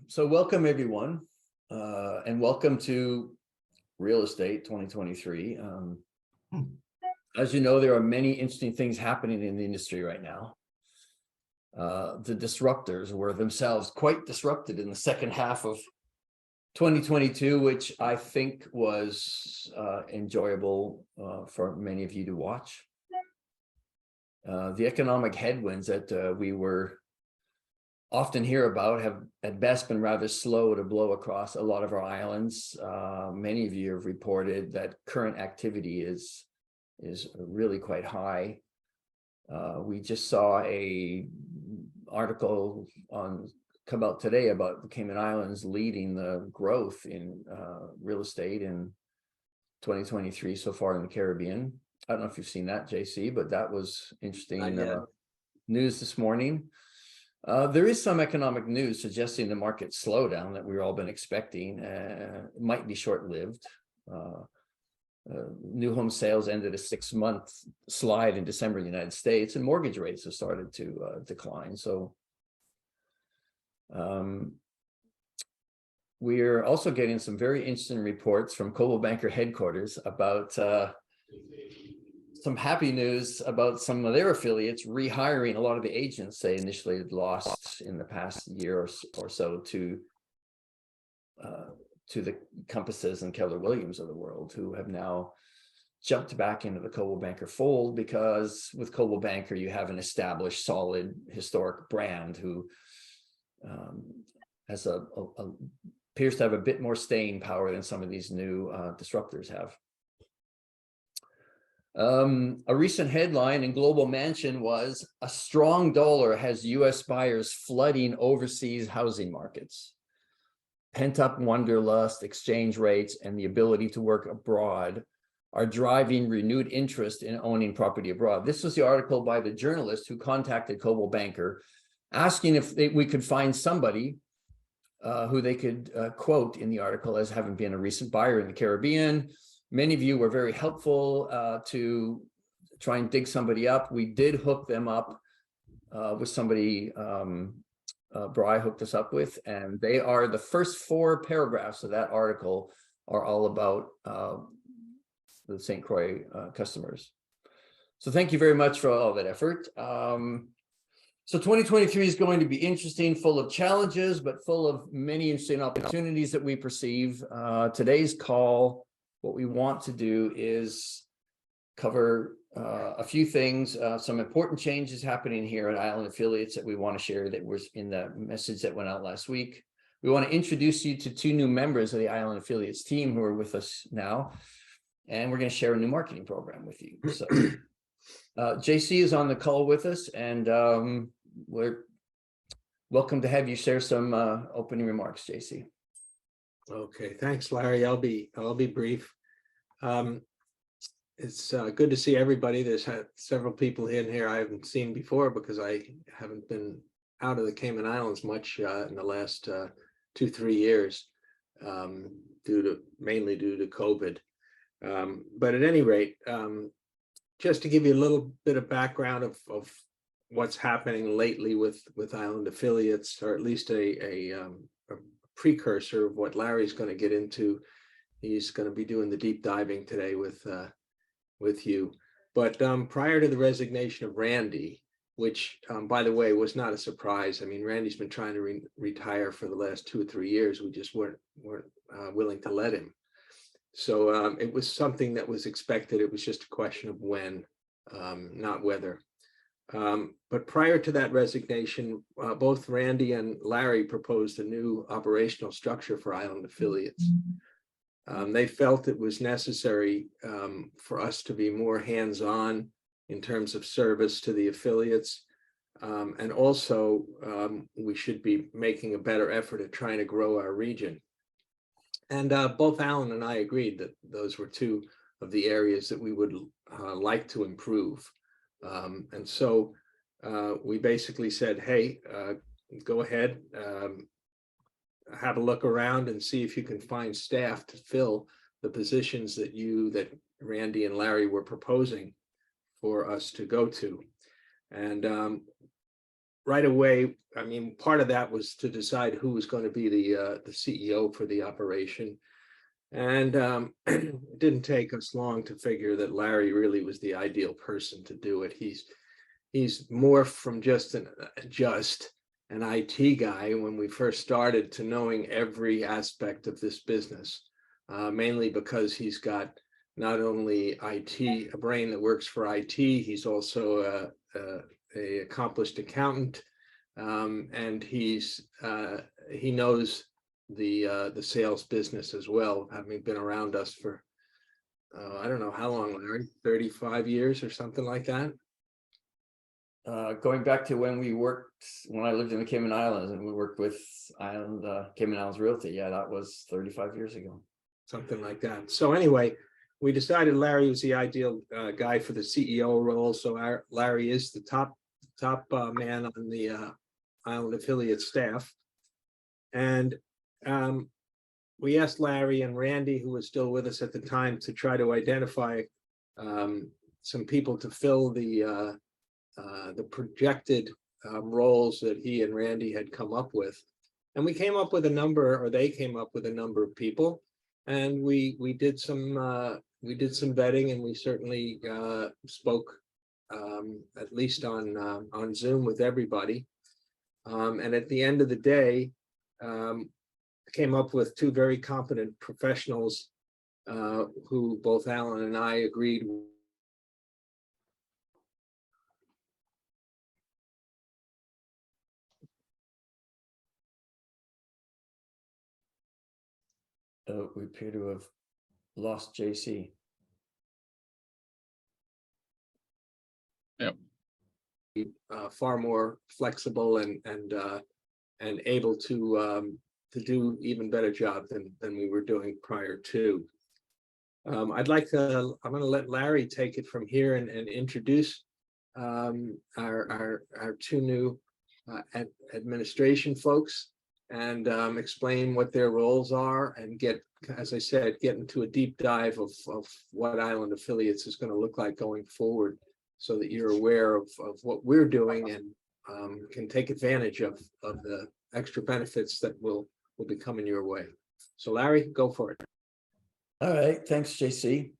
So welcome everyone, and welcome to Real Estate 2023. As you know, there are many interesting things happening in the industry right now. The disruptors were themselves quite disrupted in the second half of 2022, which I think was enjoyable for many of you to watch. The economic headwinds that we were often hear about have at best been rather slow to blow across a lot of our islands. Many of you have reported that current activity is really quite high. We just saw a article come out today about the Cayman Islands leading the growth in real estate in 2023 so far in the Caribbean. I don't know if you've seen that, JC, but that was interesting news this morning. There is some economic news suggesting the market slowdown that we've all been expecting might be short-lived. New home sales ended a 6-month slide in December in the United States, and mortgage rates have started to decline. So we're also getting some very interesting reports from Coldwell Banker headquarters about some happy news about some of their affiliates rehiring a lot of the agents they initially had lost in the past year or so to the Compasses and Keller Williams of the world, who have now jumped back into the Coldwell Banker fold, because with Coldwell Banker you have an established, solid, historic brand who has appears to have a bit more staying power than some of these new disruptors have. A recent headline in Global Mansion was, "A strong dollar has U.S. buyers flooding overseas housing markets. Pent-up wanderlust, exchange rates, and the ability to work abroad are driving renewed interest in owning property abroad." This was the article by the journalist who contacted Coldwell Banker, asking if we could find somebody who they could quote in the article as having been a recent buyer in the Caribbean. Many of you were very helpful to try and dig somebody up. We did hook them up with somebody Bri hooked us up with, and they are the first 4 paragraphs of that article are all about the St. Croix customers. So thank you very much for all that effort. So 2023 is going to be interesting, full of challenges, but full of many interesting opportunities that we perceive. Today's call, what we want to do is cover a few things, some important changes happening here at Island Affiliates that we want to share that was in the message that went out last week. We want to introduce you to 2 new members of the Island Affiliates team who are with us now, and we're going to share a new marketing program with you. So JC is on the call with us, and we're welcome to have you share some opening remarks, JC. Okay, thanks, Larry. I'll be brief. It's good to see everybody. There's several people in here I haven't seen before because I haven't been out of the Cayman Islands much in the last 2-3 years, mainly due to COVID. But at any rate, just to give you a little bit of background of what's happening lately with Island Affiliates, or at least a precursor of what Larry's going to get into. He's going to be doing the deep diving today with you. But prior to the resignation of Randy, which by the way was not a surprise. I mean, Randy's been trying to retire for the last 2 or 3 years. We just weren't willing to let him. So it was something that was expected. It was just a question of when, not whether. But prior to that resignation, both Randy and Larry proposed a new operational structure for Island Affiliates. They felt it was necessary for us to be more hands-on in terms of service to the affiliates. And also, we should be making a better effort at trying to grow our region. And both Alan and I agreed that those were 2 of the areas that we would like to improve. And so we basically said, hey, go ahead, have a look around and see if you can find staff to fill the positions that Randy and Larry were proposing for us to go to. And right away, I mean, part of that was to decide who was going to be the CEO for the operation. And it didn't take us long to figure that Larry really was the ideal person to do it. He's morphed from just an IT guy when we first started to knowing every aspect of this business, mainly because he's got not only IT, a brain that works for IT, he's also a accomplished accountant, and he knows the sales business as well, having been around us for I don't know how long, Larry, 35 years or something like that. Going back to when I lived in the Cayman Islands and we worked with Cayman Islands Realty. Yeah, that was 35 years ago. Something like that. So anyway, we decided Larry was the ideal guy for the CEO role. So Larry is the top man on the Island Affiliate staff. And we asked Larry and Randy, who was still with us at the time, to try to identify some people to fill the projected roles that he and Randy had come up with. And we came up with a number, or they came up with a number of people. And we did some vetting, and we certainly spoke at least on Zoom with everybody. And at the end of the day, came up with two very competent professionals who both Alan and I agreed. We appear to have lost JC. Yep. Far more flexible and able to do even better job than we were doing prior to. I'm going to let Larry take it from here and introduce our two new administration folks, and explain what their roles are, and get, as I said, get into a deep dive of what Island Affiliates is going to look like going forward, so that you're aware of what we're doing and can take advantage of the extra benefits that will be coming your way. So Larry, go for it. All right, thanks, JC.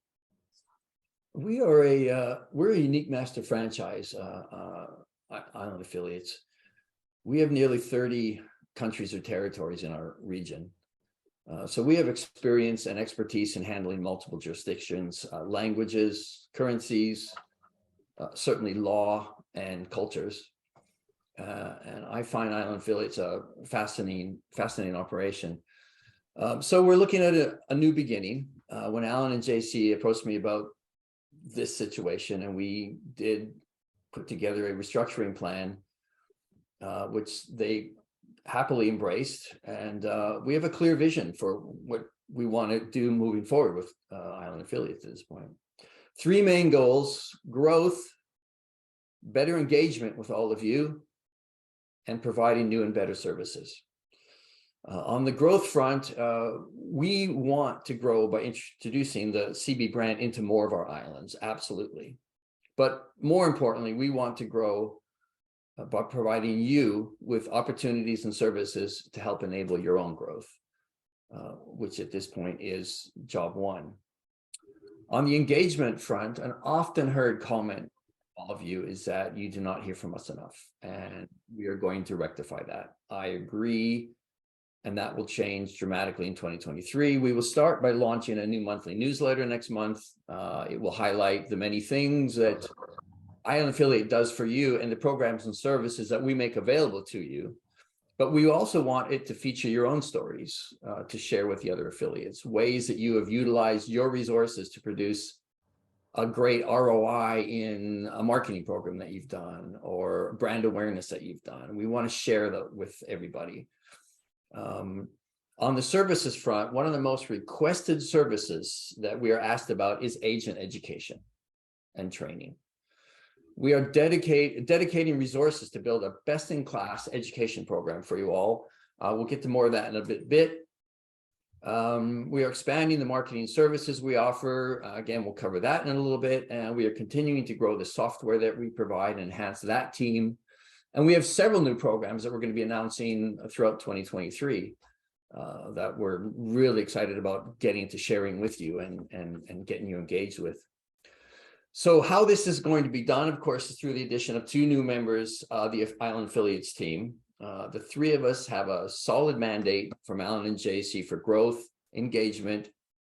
We're a unique master franchise, Island Affiliates. We have nearly 30 countries or territories in our region. So we have experience and expertise in handling multiple jurisdictions, languages, currencies, certainly law and cultures. And I find Island Affiliates a fascinating operation. So we're looking at a new beginning. When Alan and JC approached me about this situation, and we did put together a restructuring plan, which they happily embraced, and we have a clear vision for what we want to do moving forward with Island Affiliates at this point. Three main goals: growth, better engagement with all of you, and providing new and better services. On the growth front, we want to grow by introducing the CB brand into more of our islands, absolutely. But more importantly, we want to grow by providing you with opportunities and services to help enable your own growth, which at this point is job one. On the engagement front, an often heard comment all of you is that you do not hear from us enough, and we are going to rectify that. I agree, and that will change dramatically in 2023. We will start by launching a new monthly newsletter next month. It will highlight the many things that Island Affiliate does for you and the programs and services that we make available to you. But we also want it to feature your own stories to share with the other affiliates, ways that you have utilized your resources to produce a great ROI in a marketing program that you've done, or brand awareness that you've done. We want to share that with everybody. On the services front, one of the most requested services that we are asked about is agent education and training. We are dedicating resources to build a best-in-class education program for you all. We'll get to more of that in a bit. We are expanding the marketing services we offer. Again, we'll cover that in a little bit. And we are continuing to grow the software that we provide and enhance that team. And we have several new programs that we're going to be announcing throughout 2023 that we're really excited about getting to sharing with you and getting you engaged with. So how this is going to be done, of course, is through the addition of 2 new members of the Island Affiliates team. The 3 of us have a solid mandate from Alan and JC for growth, engagement,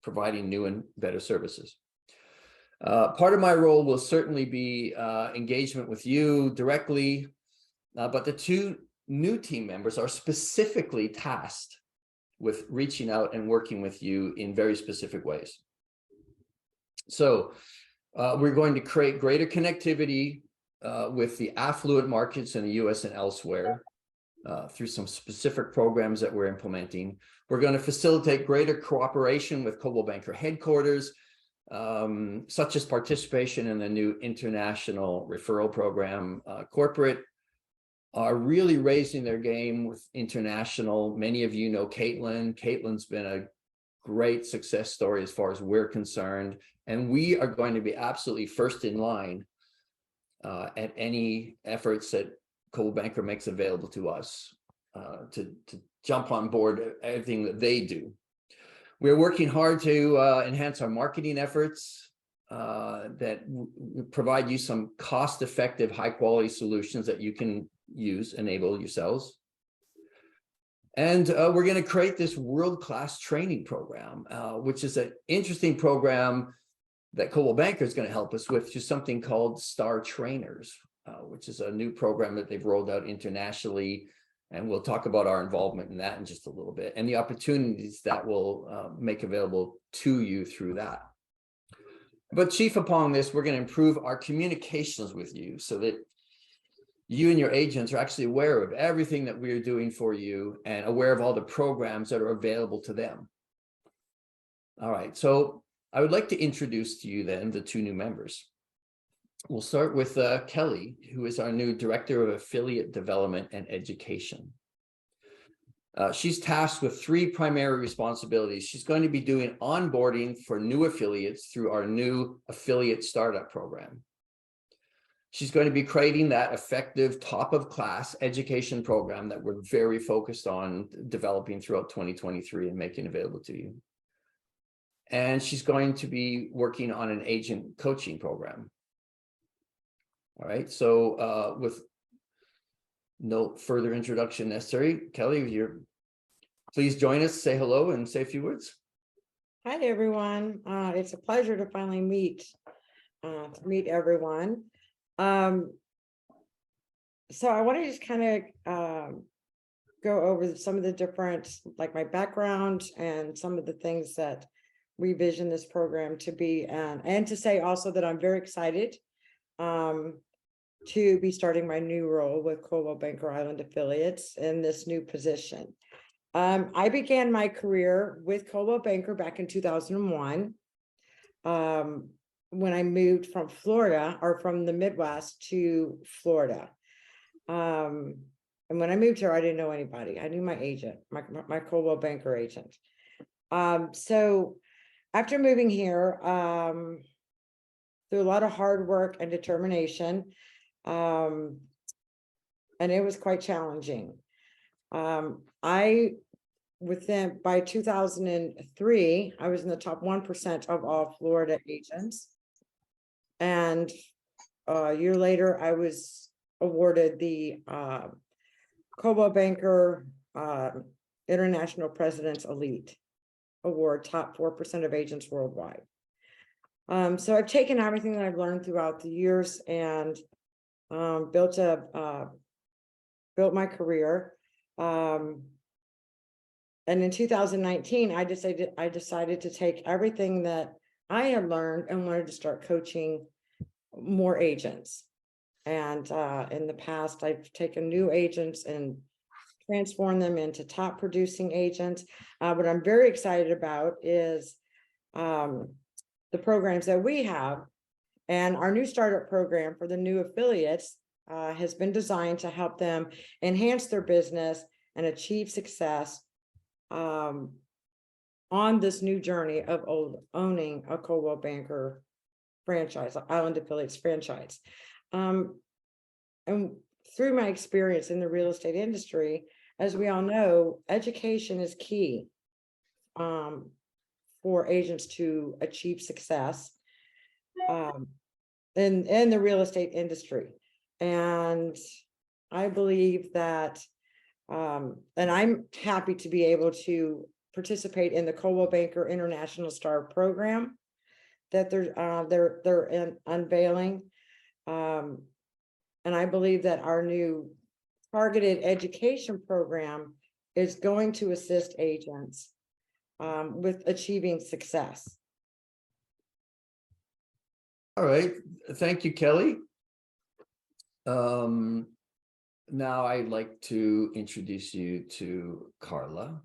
providing new and better services. Part of my role will certainly be engagement with you directly, but the 2 new team members are specifically tasked with reaching out and working with you in very specific ways. So we're going to create greater connectivity with the affluent markets in the US and elsewhere through some specific programs that we're implementing. We're going to facilitate greater cooperation with Coldwell Banker headquarters, such as participation in the new international referral program. Corporate are really raising their game with international. Many of you know Caitlin. Caitlin's been a great success story as far as we're concerned. And we are going to be absolutely first in line at any efforts that Coldwell Banker makes available to us to jump on board everything that they do. We're working hard to enhance our marketing efforts that provide you some cost-effective, high-quality solutions that you can use, enable yourselves. And we're going to create this world-class training program, which is an interesting program that Coldwell Banker is going to help us with, which is something called Star Trainers, which is a new program that they've rolled out internationally. And we'll talk about our involvement in that in just a little bit and the opportunities that will make available to you through that. But chief upon this, we're going to improve our communications with you so that you and your agents are actually aware of everything that we're doing for you and aware of all the programs that are available to them. All right, so I would like to introduce to you then the 2 new members. We'll start with Kelly, who is our new Director of Affiliate Development and Education. She's tasked with 3 primary responsibilities. She's going to be doing onboarding for new affiliates through our new affiliate startup program. She's going to be creating that effective top-of-class education program that we're very focused on developing throughout 2023 and making available to you. And she's going to be working on an agent coaching program. All right, so with no further introduction necessary, Kelly, please join us, say hello, and say a few words. Hi, everyone. It's a pleasure to finally meet everyone. So I want to just kind of go over some of the different, like my background and some of the things that we vision this program to be, and to say also that I'm very excited to be starting my new role with Coldwell Banker Island Affiliates in this new position. I began my career with Coldwell Banker back in 2001 when I moved from Florida, or from the Midwest to Florida. And when I moved here, I didn't know anybody. I knew my agent, my Coldwell Banker agent. So after moving here, through a lot of hard work and determination, and it was quite challenging. By 2003, I was in the top 1% of all Florida agents. And a year later, I was awarded the Coldwell Banker International President's Elite Award, top 4% of agents worldwide. So I've taken everything that I've learned throughout the years and built my career. And in 2019, I decided to take everything that I had learned and wanted to start coaching more agents. And in the past, I've taken new agents and transformed them into top producing agents. What I'm very excited about is the programs that we have, and our new startup program for the new affiliates has been designed to help them enhance their business and achieve success on this new journey of owning a Coldwell Banker franchise, Island Affiliates franchise. And through my experience in the real estate industry, as we all know, education is key for agents to achieve success in the real estate industry. And I believe that, and I'm happy to be able to participate in the Coldwell Banker International Star Program that they're unveiling. And I believe that our new targeted education program is going to assist agents with achieving success. All right, thank you, Kelly. Now I'd like to introduce you to Carla,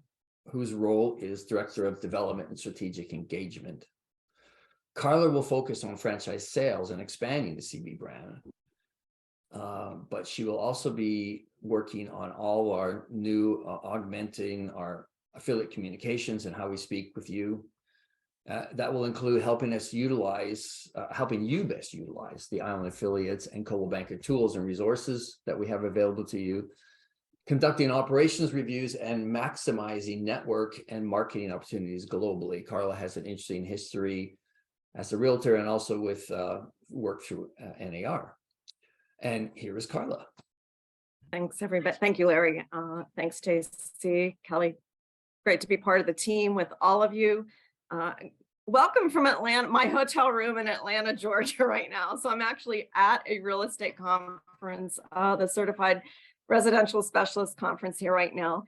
whose role is Director of Development and Strategic Engagement. Carla will focus on franchise sales and expanding the CB brand, but she will also be working on all our new augmenting our affiliate communications and how we speak with you. That will include helping us utilize, helping you best utilize the Island affiliates and Coldwell Banker tools and resources that we have available to you, conducting operations reviews and maximizing network and marketing opportunities globally. Carla has an interesting history as a realtor and also with work through NAR. And here is Carla. Thanks, everybody. Thank you, Larry. Thanks, Stacey, Kelly. Great to be part of the team with all of you. Welcome from Atlanta, my hotel room in Atlanta, Georgia right now. So I'm actually at a real estate conference, the Certified Residential Specialist Conference here right now.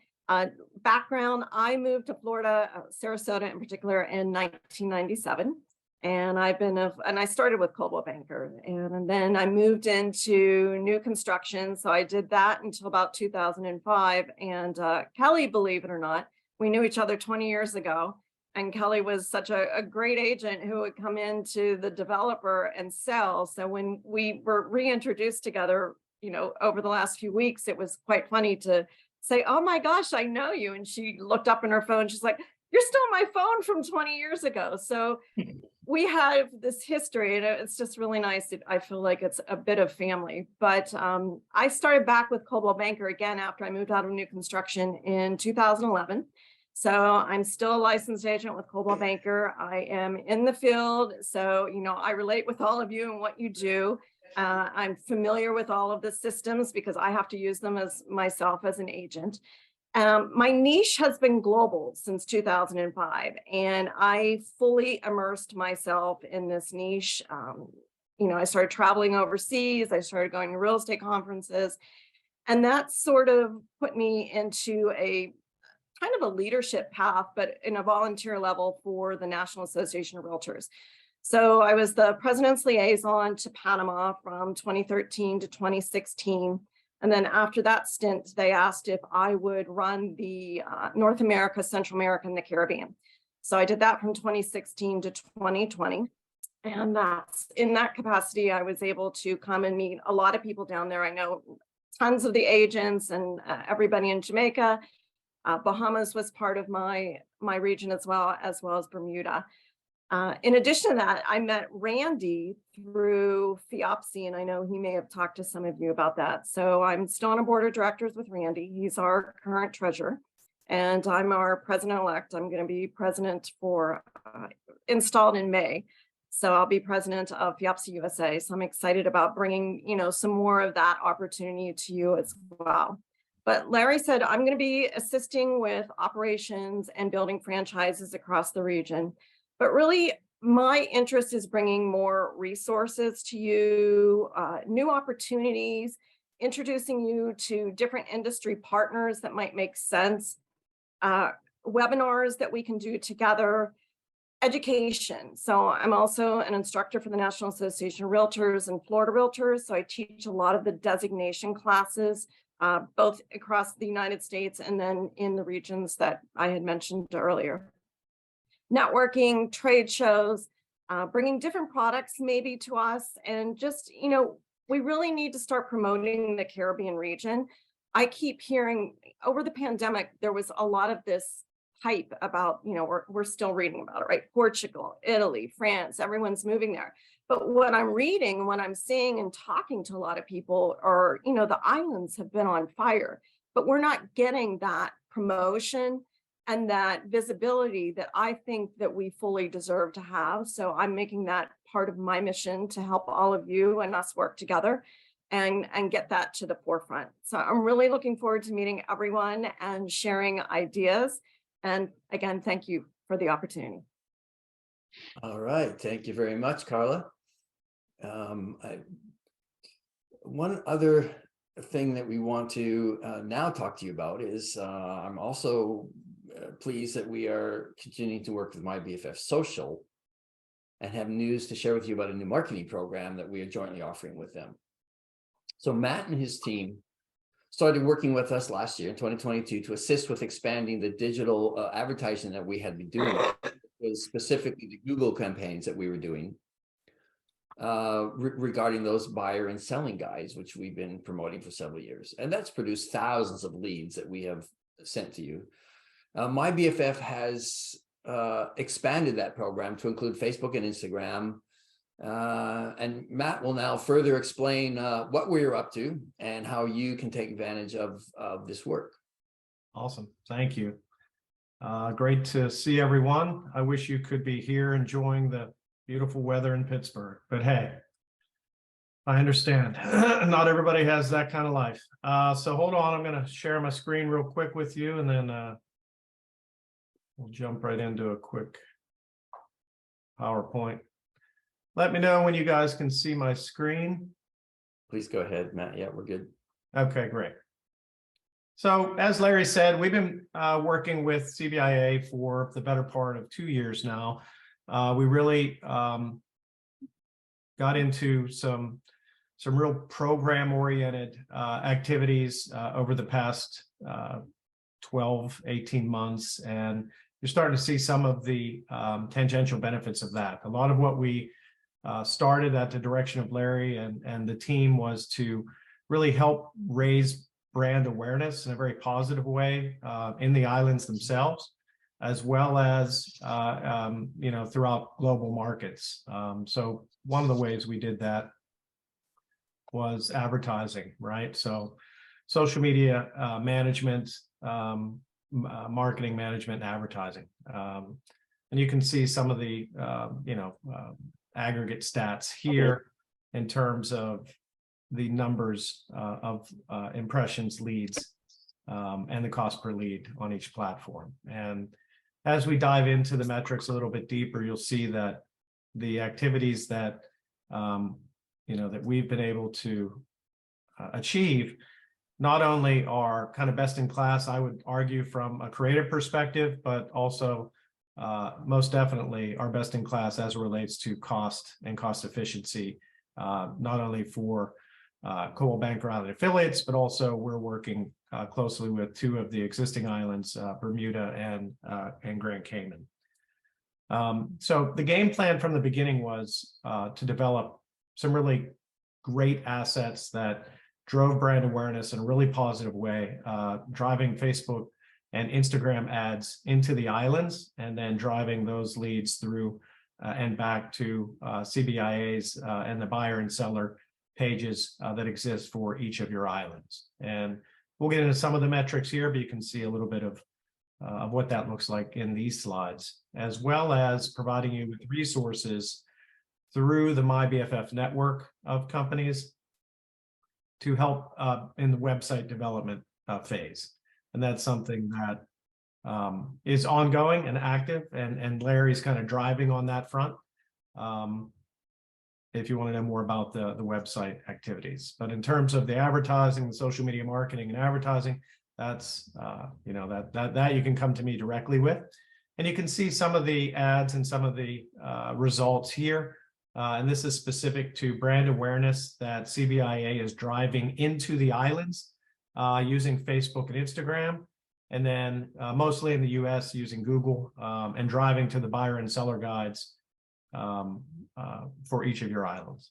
Background, I moved to Florida, Sarasota in particular, in 1997. And I started with Coldwell Banker, and then I moved into new construction. So I did that until about 2005. And Kelly, believe it or not, we knew each other 20 years ago. And Kelly was such a great agent who would come into the developer and sell. So when we were reintroduced together, you know, over the last few weeks, it was quite funny to say, "Oh my gosh, I know you." And she looked up in her phone. She's like, "You're still on my phone from 20 years ago." So we have this history, and it's just really nice. I feel like it's a bit of family. But I started back with Coldwell Banker again after I moved out of new construction in 2011. So I'm still a licensed agent with Coldwell Banker. I am in the field. So, you know, I relate with all of you and what you do. I'm familiar with all of the systems because I have to use them as myself as an agent. My niche has been global since 2005, and I fully immersed myself in this niche. You know, I started traveling overseas. I started going to real estate conferences, and that sort of put me into a kind of a leadership path, but in a volunteer level for the National Association of Realtors. So I was the president's liaison to Panama from 2013 to 2016. And then after that stint, they asked if I would run the North America, Central America, and the Caribbean. So I did that from 2016 to 2020. And that's in that capacity, I was able to come and meet a lot of people down there. I know tons of the agents and everybody in Jamaica. Bahamas was part of my region as well as Bermuda. In addition to that, I met Randy through FIOPSI, and I know he may have talked to some of you about that. So I'm still on a board of directors with Randy. He's our current treasurer, and I'm our president-elect. I'm going to be president for installed in May. So I'll be president of FIOPSI USA. So I'm excited about bringing, you know, some more of that opportunity to you as well. But Larry said, I'm going to be assisting with operations and building franchises across the region. But really, my interest is bringing more resources to you, new opportunities, introducing you to different industry partners that might make sense, webinars that we can do together, education. So I'm also an instructor for the National Association of Realtors and Florida Realtors. So I teach a lot of the designation classes, both across the United States and then in the regions that I had mentioned earlier. Networking, trade shows, bringing different products maybe to us, and just, you know, we really need to start promoting the Caribbean region. I keep hearing over the pandemic, there was a lot of this hype about, you know, we're still reading about it, right? Portugal, Italy, France, everyone's moving there. But what I'm reading, what I'm seeing and talking to a lot of people are, the islands have been on fire, but we're not getting that promotion and that visibility that I think that we fully deserve to have. So I'm making that part of my mission to help all of you and us work together and get that to the forefront. So I'm really looking forward to meeting everyone and sharing ideas. And again, thank you for the opportunity. All right, thank you very much, Carla. One other thing that we want to now talk to you about is I'm also pleased that we are continuing to work with MyBFF Social and have news to share with you about a new marketing program that we are jointly offering with them. So Matt and his team started working with us last year in 2022 to assist with expanding the digital advertising that we had been doing, specifically the Google campaigns that we were doing regarding those buyer and selling guides, which we've been promoting for several years. And that's produced thousands of leads that we have sent to you. MyBFF has expanded that program to include Facebook and Instagram. And Matt will now further explain what we're up to and how you can take advantage of this work. Awesome. Thank you. Great to see everyone. I wish you could be here enjoying the beautiful weather in Pittsburgh, but hey, I understand. Not everybody has that kind of life. So hold on, I'm going to share my screen real quick with you, and then we'll jump right into a quick PowerPoint. Let me know when you guys can see my screen. Please go ahead, Matt. Yeah, we're good. Okay, great. So as Larry said, we've been working with CBIA for the better part of 2 years now. We really got into some real program-oriented activities over the past 12, 18 months, and you're starting to see some of the tangential benefits of that. A lot of what we started at the direction of Larry and the team was to really help raise brand awareness in a very positive way in the islands themselves, as well as throughout global markets. So one of the ways we did that was advertising, right? So social media management, marketing management, and advertising. And you can see some of the aggregate stats here in terms of the numbers of impressions, leads, and the cost per lead on each platform. And as we dive into the metrics a little bit deeper, you'll see that the activities that that we've been able to achieve not only are kind of best in class, I would argue, from a creative perspective, but also most definitely are best in class as it relates to cost and cost efficiency, not only for Coldwell Banker Island affiliates, but also we're working closely with two of the existing islands, Bermuda and Grand Cayman. So the game plan from the beginning was to develop some really great assets that drove brand awareness in a really positive way, driving Facebook and Instagram ads into the islands, and then driving those leads through and back to CBIA's and the buyer and seller pages that exist for each of your islands. And we'll get into some of the metrics here, but you can see a little bit of what that looks like in these slides, as well as providing you with resources through the MyBFF network of companies to help in the website development phase. And that's something that is ongoing and active, and Larry's kind of driving on that front. If you want to know more about the website activities. But in terms of the advertising, the social media marketing and advertising, that's that you can come to me directly with. And you can see some of the ads and some of the results here. And this is specific to brand awareness that CBIA is driving into the islands using Facebook and Instagram, and then mostly in the US using Google, and driving to the buyer and seller guides for each of your islands.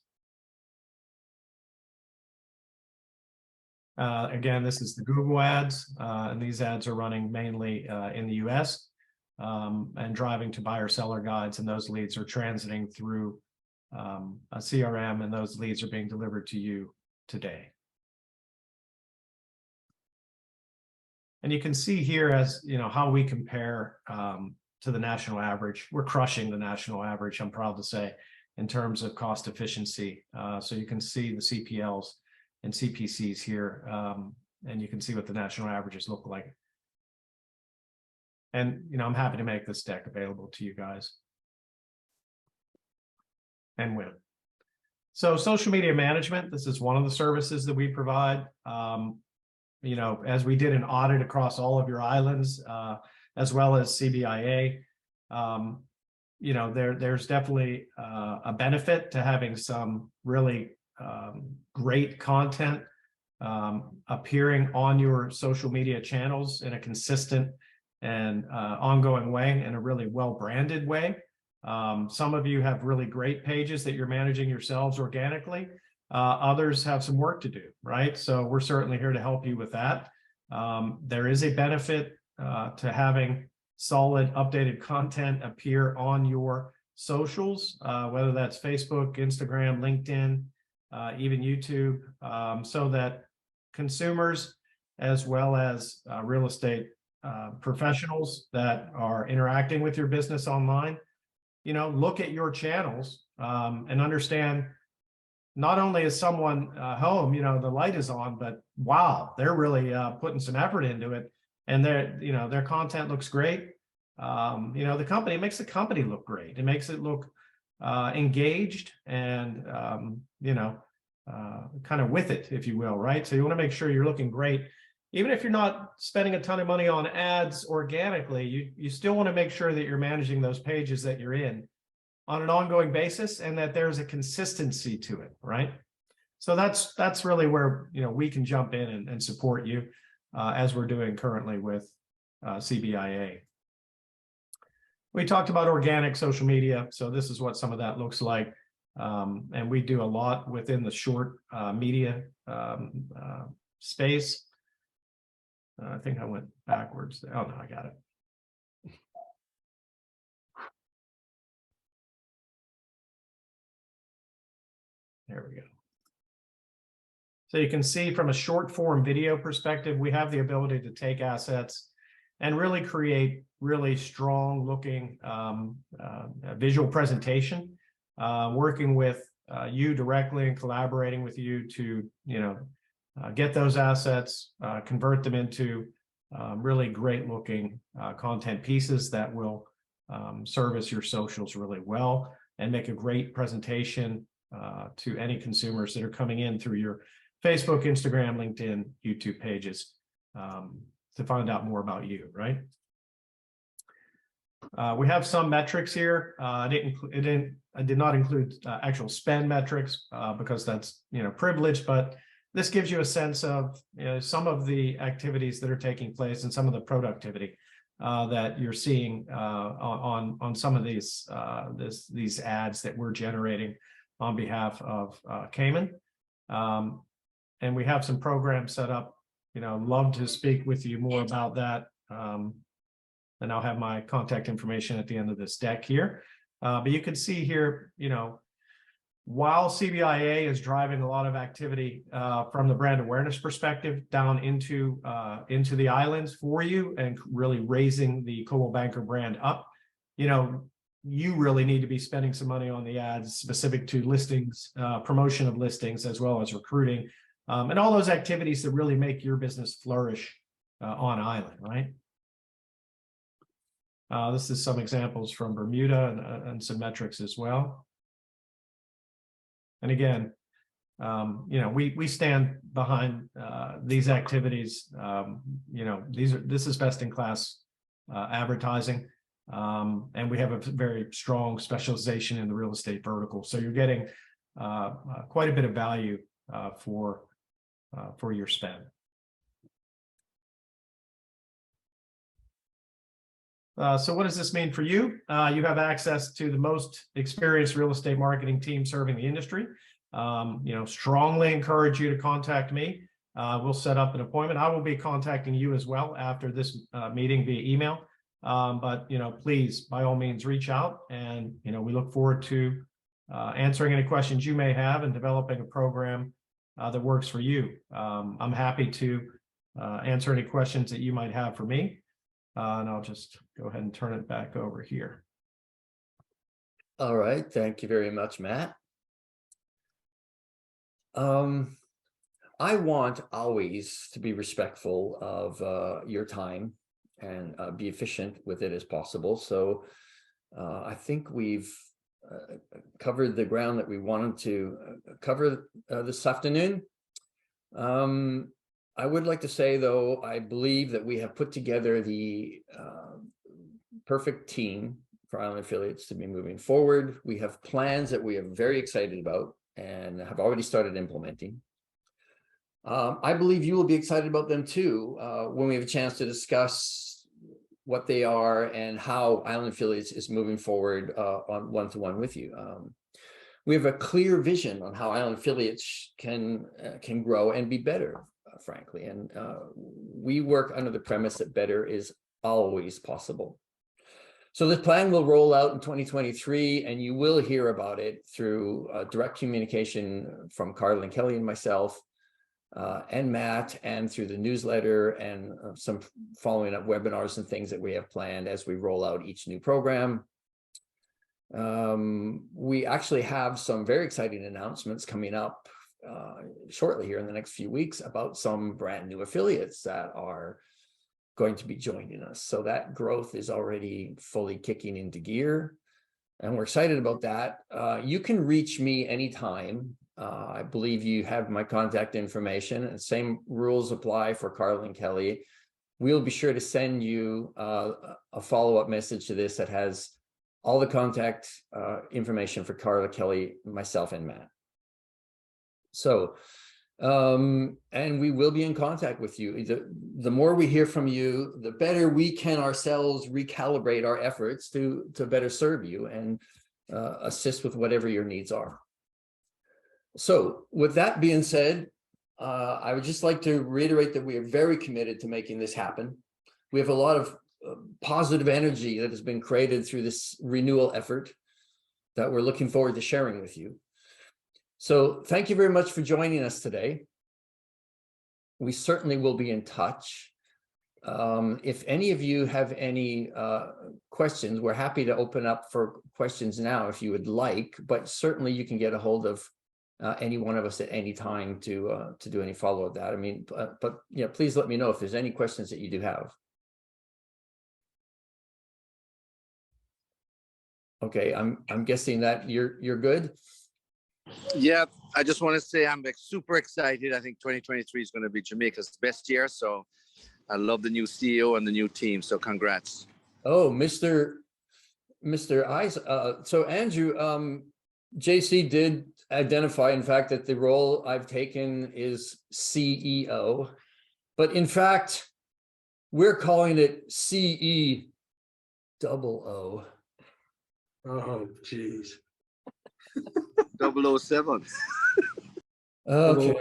Again, this is the Google ads, and these ads are running mainly in the US and driving to buyer seller guides, and those leads are transiting through a CRM, and those leads are being delivered to you today. And you can see here, as you know, how we compare to the national average. We're crushing the national average, I'm proud to say, in terms of cost efficiency. So you can see the CPLs and CPCs here, and you can see what the national averages look like. And you know, I'm happy to make this deck available to you guys. And win. So social media management, this is one of the services that we provide. You know, as we did an audit across all of your islands, as well as CBIA, you know, there's definitely a benefit to having some really great content appearing on your social media channels in a consistent and ongoing way, in a really well-branded way. Some of you have really great pages that you're managing yourselves organically. Others have some work to do, right? So we're certainly here to help you with that. There is a benefit to having solid, updated content appear on your socials, whether that's Facebook, Instagram, LinkedIn, even YouTube, so that consumers, as well as real estate professionals that are interacting with your business online, you know, look at your channels and understand, not only is someone home, you know, the light is on, but wow, they're really putting some effort into it, and you know, their content looks great. You know, it makes the company look great. It makes it look engaged and you know, kind of with it, if you will, right? So you want to make sure you're looking great. Even if you're not spending a ton of money on ads organically, you still want to make sure that you're managing those pages that you're in on an ongoing basis, and that there's a consistency to it, right? So that's really where, you know, we can jump in and support you as we're doing currently with CBIA. We talked about organic social media, so this is what some of that looks like, and we do a lot within the short media space. I think I went backwards. Oh no, I got it. There we go. So you can see from a short form video perspective, we have the ability to take assets and really create really strong looking visual presentation, working with you directly and collaborating with you to, you know, get those assets, convert them into really great looking content pieces that will service your socials really well and make a great presentation to any consumers that are coming in through your Facebook, Instagram, LinkedIn, YouTube pages to find out more about you, right? We have some metrics here. I did not include actual spend metrics because that's, you know, privileged, but this gives you a sense of, you know, some of the activities that are taking place and some of the productivity that you're seeing on some of these ads that we're generating on behalf of CAYMAN. And we have some programs set up. You know, love to speak with you more about that. And I'll have my contact information at the end of this deck here. But you can see here, you know, while CBIA is driving a lot of activity from the brand awareness perspective down into the islands for you and really raising the Coldwell Banker brand up, you know, you really need to be spending some money on the ads specific to listings, promotion of listings, as well as recruiting, and all those activities that really make your business flourish on island, right? This is some examples from Bermuda and some metrics as well. And again, you know, we stand behind these activities. You know, this is best in class advertising, and we have a very strong specialization in the real estate vertical. So you're getting quite a bit of value for your spend. So what does this mean for you? You have access to the most experienced real estate marketing team serving the industry. You know, strongly encourage you to contact me. We'll set up an appointment. I will be contacting you as well after this meeting via email. But, you know, please, by all means, reach out, and, you know, we look forward to answering any questions you may have and developing a program that works for you. I'm happy to answer any questions that you might have for me. And I'll just go ahead and turn it back over here. All right, thank you very much, Matt. I want always to be respectful of your time and be efficient with it as possible. So I think we've covered the ground that we wanted to cover this afternoon. I would like to say, though, I believe that we have put together the perfect team for Island Affiliates to be moving forward. We have plans that we are very excited about and have already started implementing. I believe you will be excited about them too when we have a chance to discuss what they are and how Island Affiliates is moving forward on one-to-one with you. We have a clear vision on how Island Affiliates can grow and be better, frankly. And we work under the premise that better is always possible. So this plan will roll out in 2023, and you will hear about it through direct communication from Carl and Kelly and myself, and Matt, and through the newsletter and some following up webinars and things that we have planned as we roll out each new program. We actually have some very exciting announcements coming up shortly here in the next few weeks about some brand new affiliates that are going to be joining us. So that growth is already fully kicking into gear, and we're excited about that. You can reach me anytime. I believe you have my contact information, and same rules apply for Carl and Kelly. We'll be sure to send you a follow-up message to this that has all the contact information for Carla, Kelly, myself, and Matt. So, and we will be in contact with you. The more we hear from you, the better we can ourselves recalibrate our efforts to better serve you and assist with whatever your needs are. So with that being said, I would just like to reiterate that we are very committed to making this happen. We have a lot of positive energy that has been created through this renewal effort that we're looking forward to sharing with you. So thank you very much for joining us today. We certainly will be in touch. If any of you have any questions, we're happy to open up for questions now if you would like, but certainly you can get a hold of any one of us at any time to do any follow-up that. I mean, but yeah, please let me know if there's any questions that you do have. Okay, I'm guessing that you're good. Yeah, I just want to say I'm super excited. I think 2023 is going to be Jamaica's best year. So I love the new CEO and the new team. So congrats. Oh, Mr. Eyes. So Andrew, JC did identify, in fact, that the role I've taken is CEO, but in fact, we're calling it CE double O. Oh, geez. 007. Okay.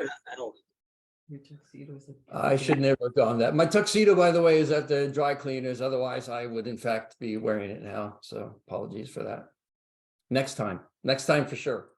I should never have gone that. My tuxedo, by the way, is at the dry cleaners. Otherwise, I would in fact be wearing it now. So apologies for that. Next time for sure.